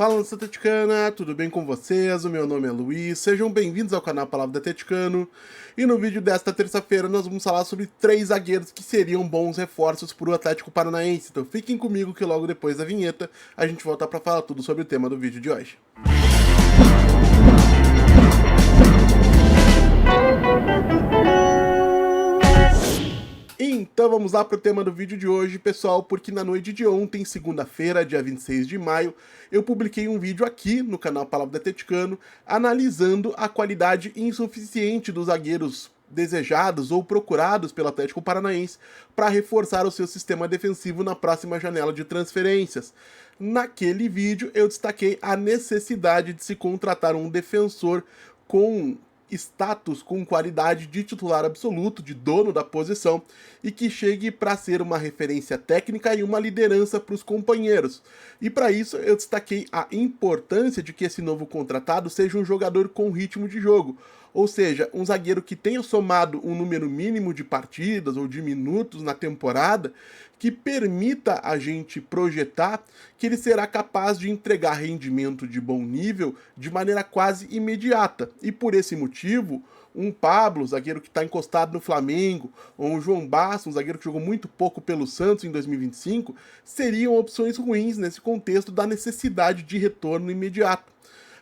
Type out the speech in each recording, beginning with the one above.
Fala, nação atleticana, tudo bem com vocês? O meu nome é Luiz, sejam bem-vindos ao canal Palavra do Atleticano. E no vídeo desta terça-feira nós vamos falar sobre 3 zagueiros que seriam bons reforços para o Atlético Paranaense. Então fiquem comigo que logo depois da vinheta a gente volta para falar tudo sobre o tema do vídeo de hoje. Então vamos lá para o tema do vídeo de hoje, pessoal, porque na noite de ontem, segunda-feira, dia 26 de maio, eu publiquei um vídeo aqui no canal Palavra do Atleticano analisando a qualidade insuficiente dos zagueiros desejados ou procurados pelo Atlético Paranaense para reforçar o seu sistema defensivo na próxima janela de transferências. Naquele vídeo eu destaquei a necessidade de se contratar um defensor com status, com qualidade de titular absoluto, de dono da posição, e que chegue para ser uma referência técnica e uma liderança para os companheiros. E para isso eu destaquei a importância de que esse novo contratado seja um jogador com ritmo de jogo, ou seja, um zagueiro que tenha somado um número mínimo de partidas ou de minutos na temporada, que permita a gente projetar que ele será capaz de entregar rendimento de bom nível de maneira quase imediata. E por esse motivo, um Pablo, zagueiro que está encostado no Flamengo, ou um João Bassa, um zagueiro que jogou muito pouco pelo Santos em 2025, seriam opções ruins nesse contexto da necessidade de retorno imediato.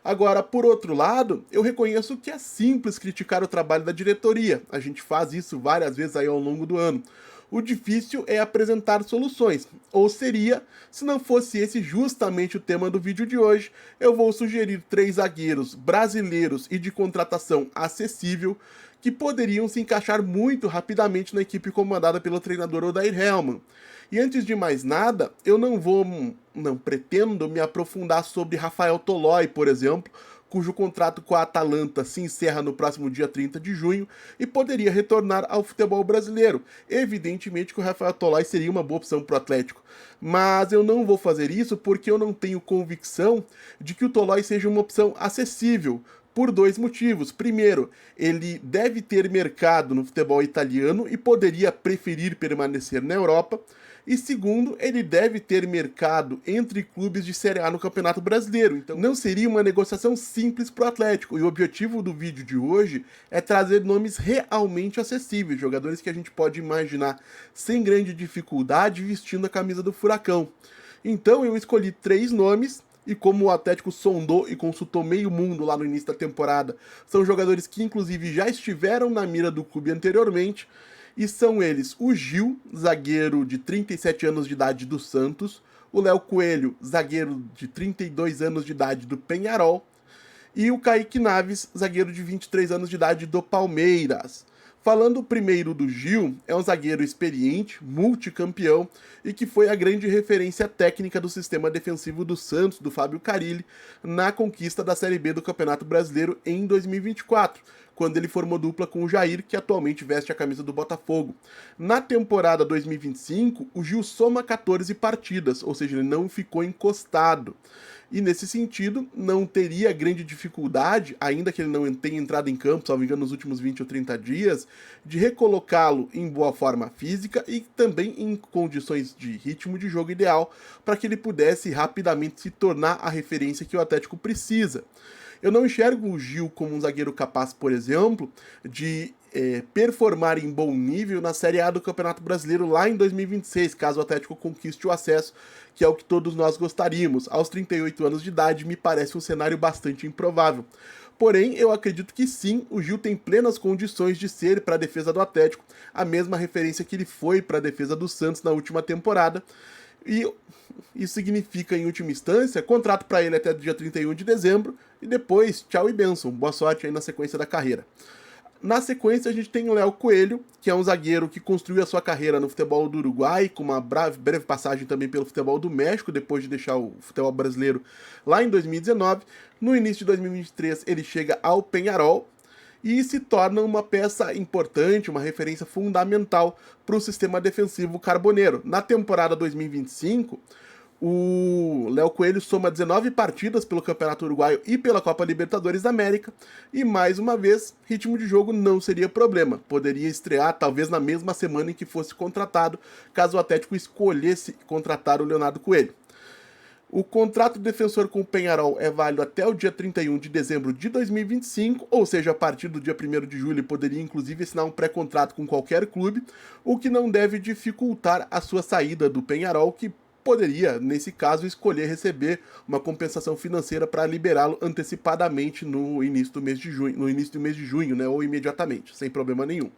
Agora, por outro lado, eu reconheço que é simples criticar o trabalho da diretoria. A gente faz isso várias vezes aí ao longo do ano. O difícil é apresentar soluções, ou seria, se não fosse esse justamente o tema do vídeo de hoje, eu vou sugerir 3 zagueiros brasileiros e de contratação acessível que poderiam se encaixar muito rapidamente na equipe comandada pelo treinador Odair Hellmann. E antes de mais nada, eu não pretendo me aprofundar sobre Rafael Tolói, por exemplo, cujo contrato com a Atalanta se encerra no próximo dia 30 de junho e poderia retornar ao futebol brasileiro. Evidentemente que o Rafael Tolói seria uma boa opção para o Atlético, mas eu não vou fazer isso porque eu não tenho convicção de que o Tolói seja uma opção acessível, por 2 motivos. Primeiro, ele deve ter mercado no futebol italiano e poderia preferir permanecer na Europa. E segundo, ele deve ter mercado entre clubes de Série A no Campeonato Brasileiro. Então não seria uma negociação simples para o Atlético. E o objetivo do vídeo de hoje é trazer nomes realmente acessíveis, jogadores que a gente pode imaginar sem grande dificuldade vestindo a camisa do Furacão. Então eu escolhi 3 nomes. E como o Atlético sondou e consultou meio mundo lá no início da temporada, são jogadores que inclusive já estiveram na mira do clube anteriormente, e são eles o Gil, zagueiro de 37 anos de idade do Santos, o Léo Coelho, zagueiro de 32 anos de idade do Peñarol, e o Kaique Naves, zagueiro de 23 anos de idade do Palmeiras. Falando primeiro do Gil, é um zagueiro experiente, multicampeão e que foi a grande referência técnica do sistema defensivo do Santos, do Fábio Carille, na conquista da Série B do Campeonato Brasileiro em 2024, quando ele formou dupla com o Jair, que atualmente veste a camisa do Botafogo. Na temporada 2025, o Gil soma 14 partidas, ou seja, ele não ficou encostado. E nesse sentido, não teria grande dificuldade, ainda que ele não tenha entrado em campo, salvo engano, nos últimos 20 ou 30 dias, de recolocá-lo em boa forma física e também em condições de ritmo de jogo ideal, para que ele pudesse rapidamente se tornar a referência que o Atlético precisa. Eu não enxergo o Gil como um zagueiro capaz, por exemplo, de performar em bom nível na Série A do Campeonato Brasileiro lá em 2026, caso o Atlético conquiste o acesso, que é o que todos nós gostaríamos. Aos 38 anos de idade, me parece um cenário bastante improvável. Porém, eu acredito que sim, o Gil tem plenas condições de ser, para a defesa do Atlético, a mesma referência que ele foi para a defesa do Santos na última temporada. E isso significa, em última instância, contrato para ele até o dia 31 de dezembro e depois, tchau e bênção. Boa sorte aí na sequência da carreira. Na sequência, a gente tem o Léo Coelho, que é um zagueiro que construiu a sua carreira no futebol do Uruguai, com uma breve passagem também pelo futebol do México, depois de deixar o futebol brasileiro lá em 2019. No início de 2023, ele chega ao Peñarol e se torna uma peça importante, uma referência fundamental para o sistema defensivo carboneiro. Na temporada 2025, o Léo Coelho soma 19 partidas pelo Campeonato Uruguaio e pela Copa Libertadores da América, e mais uma vez, ritmo de jogo não seria problema. Poderia estrear talvez na mesma semana em que fosse contratado, caso o Atlético escolhesse contratar o Leonardo Coelho. O contrato do defensor com o Peñarol é válido até o dia 31 de dezembro de 2025, ou seja, a partir do dia 1º de julho ele poderia inclusive assinar um pré-contrato com qualquer clube, o que não deve dificultar a sua saída do Peñarol, que poderia, nesse caso, escolher receber uma compensação financeira para liberá-lo antecipadamente no início do mês de junho, né, ou imediatamente, sem problema nenhum.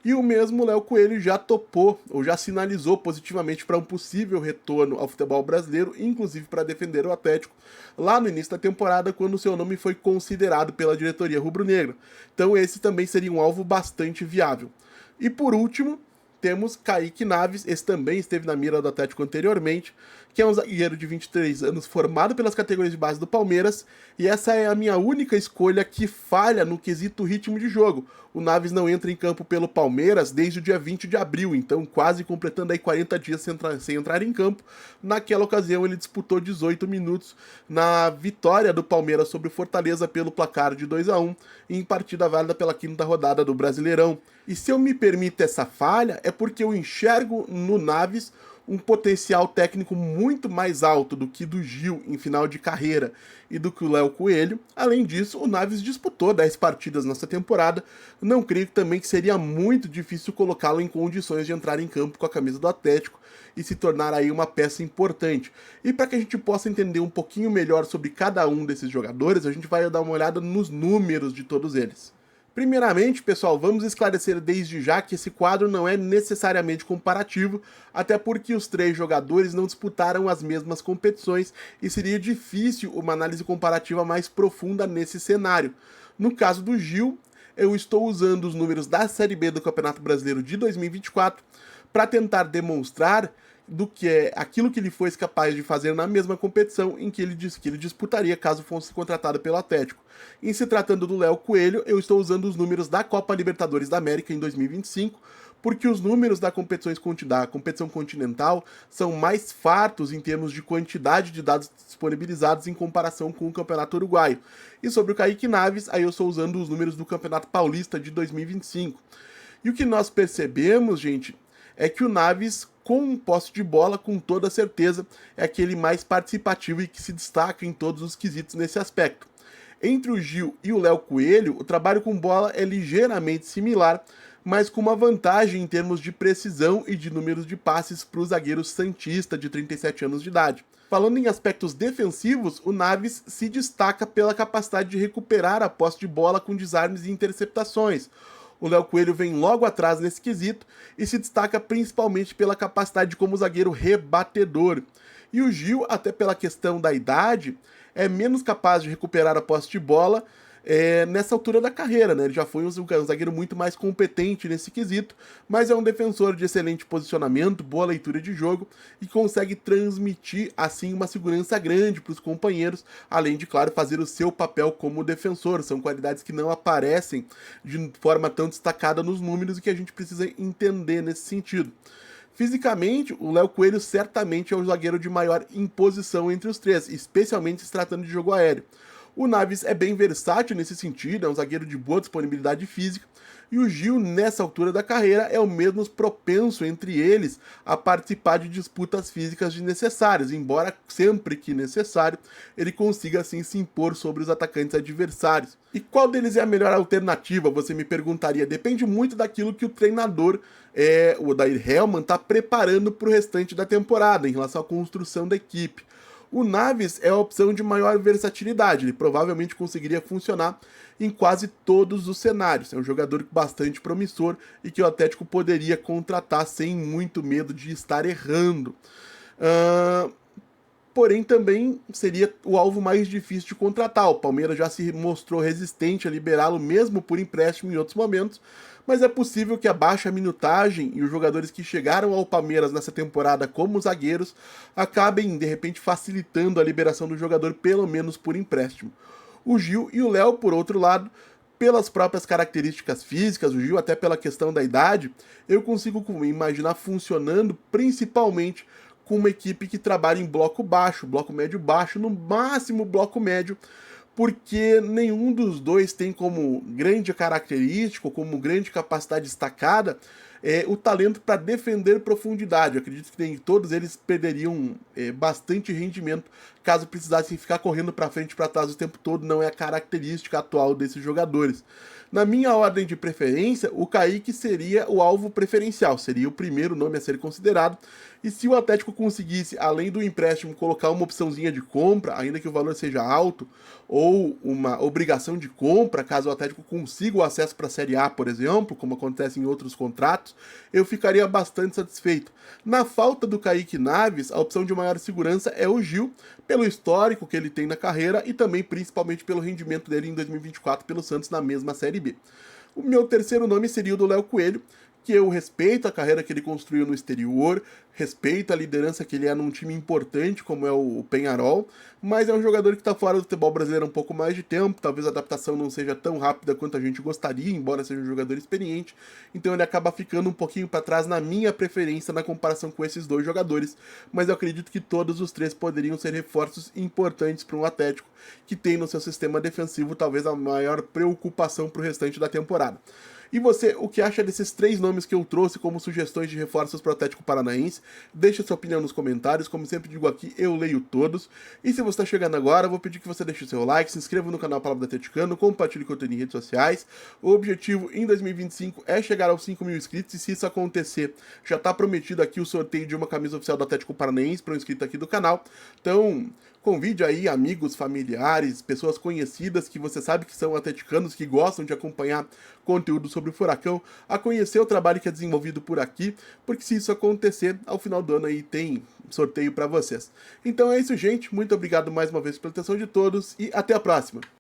E o mesmo Léo Coelho já topou, ou já sinalizou positivamente para um possível retorno ao futebol brasileiro, inclusive para defender o Atlético, lá no início da temporada, quando seu nome foi considerado pela diretoria rubro-negra. Então esse também seria um alvo bastante viável. E por último, temos Kaique Naves, esse também esteve na mira do Atlético anteriormente, que é um zagueiro de 23 anos formado pelas categorias de base do Palmeiras, e essa é a minha única escolha que falha no quesito ritmo de jogo. O Naves não entra em campo pelo Palmeiras desde o dia 20 de abril, então quase completando aí 40 dias sem entrar em campo. Naquela ocasião ele disputou 18 minutos na vitória do Palmeiras sobre o Fortaleza pelo placar de 2-1, em partida válida pela 5ª rodada do Brasileirão. E se eu me permito essa falha, é porque eu enxergo no Naves um potencial técnico muito mais alto do que do Gil em final de carreira e do que o Léo Coelho. Além disso, o Naves disputou 10 partidas nessa temporada. Não creio também que seria muito difícil colocá-lo em condições de entrar em campo com a camisa do Atlético e se tornar aí uma peça importante. E para que a gente possa entender um pouquinho melhor sobre cada um desses jogadores, a gente vai dar uma olhada nos números de todos eles. Primeiramente, pessoal, vamos esclarecer desde já que esse quadro não é necessariamente comparativo, até porque os 3 jogadores não disputaram as mesmas competições e seria difícil uma análise comparativa mais profunda nesse cenário. No caso do Gil, eu estou usando os números da Série B do Campeonato Brasileiro de 2024 para tentar demonstrar do que é aquilo que ele foi capaz de fazer na mesma competição em que ele disse que ele disputaria caso fosse contratado pelo Atlético. Em se tratando do Léo Coelho, eu estou usando os números da Copa Libertadores da América em 2025, porque os números da competição continental são mais fartos em termos de quantidade de dados disponibilizados em comparação com o Campeonato Uruguaio. E sobre o Kaique Naves, aí eu estou usando os números do Campeonato Paulista de 2025. E o que nós percebemos, gente, é que o Naves, com posse de bola, com toda certeza, é aquele mais participativo e que se destaca em todos os quesitos nesse aspecto. Entre o Gil e o Léo Coelho, o trabalho com bola é ligeiramente similar, mas com uma vantagem em termos de precisão e de números de passes para o zagueiro santista de 37 anos de idade. Falando em aspectos defensivos, o Naves se destaca pela capacidade de recuperar a posse de bola com desarmes e interceptações. O Léo Coelho vem logo atrás nesse quesito e se destaca principalmente pela capacidade como zagueiro rebatedor. E o Gil, até pela questão da idade, é menos capaz de recuperar a posse de bola nessa altura da carreira, né? Ele já foi um zagueiro muito mais competente nesse quesito, mas é um defensor de excelente posicionamento, boa leitura de jogo e consegue transmitir, assim, uma segurança grande para os companheiros, além de, claro, fazer o seu papel como defensor. São qualidades que não aparecem de forma tão destacada nos números e que a gente precisa entender nesse sentido. Fisicamente, o Léo Coelho certamente é o zagueiro de maior imposição entre os 3, especialmente se tratando de jogo aéreo. O Naves é bem versátil nesse sentido, é um zagueiro de boa disponibilidade física, e o Gil, nessa altura da carreira, é o menos propenso entre eles a participar de disputas físicas desnecessárias, embora sempre que necessário ele consiga assim se impor sobre os atacantes adversários. E qual deles é a melhor alternativa, você me perguntaria? Depende muito daquilo que o treinador, o Odair Hellmann, está preparando para o restante da temporada, em relação à construção da equipe. O Naves é a opção de maior versatilidade, ele provavelmente conseguiria funcionar em quase todos os cenários. É um jogador bastante promissor e que o Atlético poderia contratar sem muito medo de estar errando. Porém, também seria o alvo mais difícil de contratar. O Palmeiras já se mostrou resistente a liberá-lo mesmo por empréstimo em outros momentos, mas é possível que a baixa minutagem e os jogadores que chegaram ao Palmeiras nessa temporada como zagueiros acabem, de repente, facilitando a liberação do jogador, pelo menos por empréstimo. O Gil e o Léo, por outro lado, pelas próprias características físicas, o Gil até pela questão da idade, eu consigo imaginar funcionando principalmente com uma equipe que trabalha em bloco baixo, bloco médio baixo, no máximo bloco médio, porque nenhum dos dois tem como grande característica, como grande capacidade destacada, o talento para defender profundidade. Eu acredito que todos eles perderiam bastante rendimento caso precisassem ficar correndo para frente e para trás o tempo todo. Não é a característica atual desses jogadores. Na minha ordem de preferência, o Kaique seria o alvo preferencial, seria o primeiro nome a ser considerado. E se o Atlético conseguisse, além do empréstimo, colocar uma opçãozinha de compra, ainda que o valor seja alto, ou uma obrigação de compra, caso o Atlético consiga o acesso para a Série A, por exemplo, como acontece em outros contratos, eu ficaria bastante satisfeito. Na falta do Kaique Naves, a opção de maior segurança é o Gil, pelo histórico que ele tem na carreira e também principalmente pelo rendimento dele em 2024 pelo Santos na mesma Série B. O meu terceiro nome seria o do Léo Coelho, que eu respeito a carreira que ele construiu no exterior, respeito a liderança que ele é num time importante como é o Peñarol, mas é um jogador que está fora do futebol brasileiro há um pouco mais de tempo, talvez a adaptação não seja tão rápida quanto a gente gostaria, embora seja um jogador experiente, então ele acaba ficando um pouquinho para trás na minha preferência na comparação com esses dois jogadores, mas eu acredito que todos os três poderiam ser reforços importantes para um Atlético que tem no seu sistema defensivo talvez a maior preocupação para o restante da temporada. E você, o que acha desses três nomes que eu trouxe como sugestões de reforços para o Atlético Paranaense? Deixa sua opinião nos comentários, como sempre digo aqui, eu leio todos. E se você está chegando agora, eu vou pedir que você deixe o seu like, se inscreva no canal Palavra do Atleticano, compartilhe conteúdo em redes sociais. O objetivo em 2025 é chegar aos 5 mil inscritos, e se isso acontecer, já está prometido aqui o sorteio de uma camisa oficial do Atlético Paranaense para um inscrito aqui do canal. Então, convide aí amigos, familiares, pessoas conhecidas que você sabe que são atleticanos, que gostam de acompanhar conteúdo sobre o Furacão, a conhecer o trabalho que é desenvolvido por aqui, porque se isso acontecer, ao final do ano aí tem sorteio para vocês. Então é isso, gente. Muito obrigado mais uma vez pela atenção de todos e até a próxima.